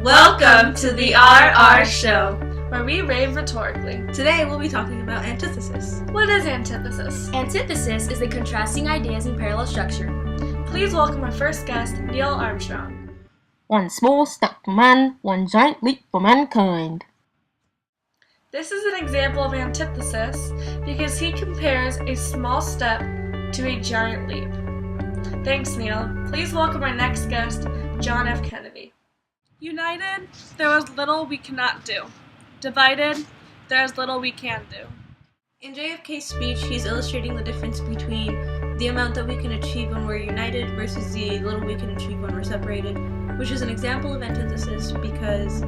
Welcome to the RR Show, where we rave rhetorically. Today we'll be talking about antithesis. What is antithesis? Antithesis is the contrasting ideas in parallel structure. Please welcome our first guest, Neil Armstrong. One small step for man, one giant leap for mankind. This is an example of antithesis because he compares a small step to a giant leap. Thanks, Neil. Please welcome our next guest, John F. Kennedy. United, there is little we cannot do. Divided, there is little we can do. In JFK's speech, he's illustrating the difference between the amount that we can achieve when we're united versus the little we can achieve when we're separated, which is an example of antithesis because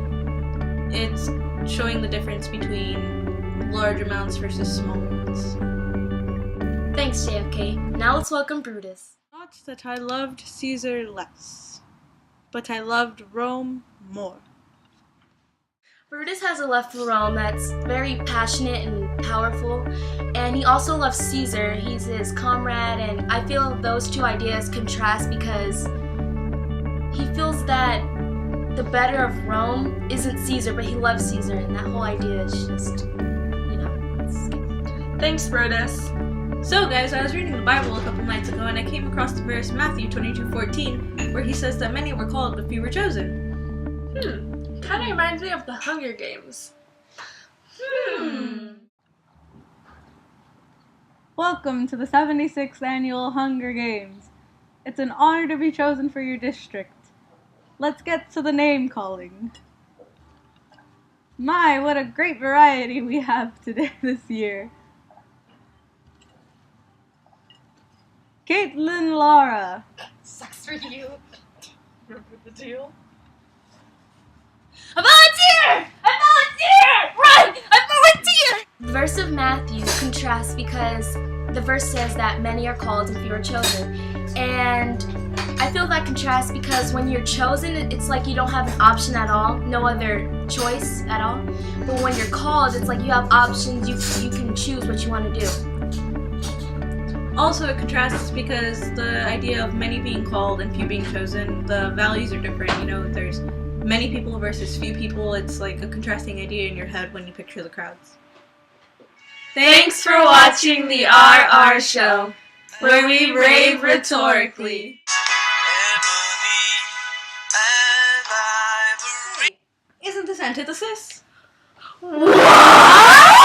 it's showing the difference between large amounts versus small amounts. Thanks, JFK. Now let's welcome Brutus. Not that I loved Caesar less, but I loved Rome more. Brutus has a love for Rome that's very passionate and powerful, and he also loves Caesar. He's his comrade, and I feel those two ideas contrast because he feels that the better of Rome isn't Caesar, but he loves Caesar, and that whole idea is just, Thanks, Brutus. So guys, I was reading the Bible a couple nights ago and I came across the verse Matthew 22:14 where he says that many were called but few were chosen. Kind of reminds me of the Hunger Games. Welcome to the 76th Annual Hunger Games. It's an honor to be chosen for your district. Let's get to the name calling. My, what a great variety we have today this year. Caitlin Lara. Sucks for you. Remember the deal? A volunteer! A volunteer! Run! A volunteer! The verse of Matthew contrasts because the verse says that many are called and few are chosen. And I feel that contrasts because when you're chosen, it's like you don't have an option at all, no other choice at all. But when you're called, it's like you have options, you can choose what you want to do. Also, it contrasts because the idea of many being called and few being chosen, the values are different. There's many people versus few people. It's like a contrasting idea in your head when you picture the crowds. Thanks for watching the RR Show, where we rave rhetorically. Isn't this antithesis? What?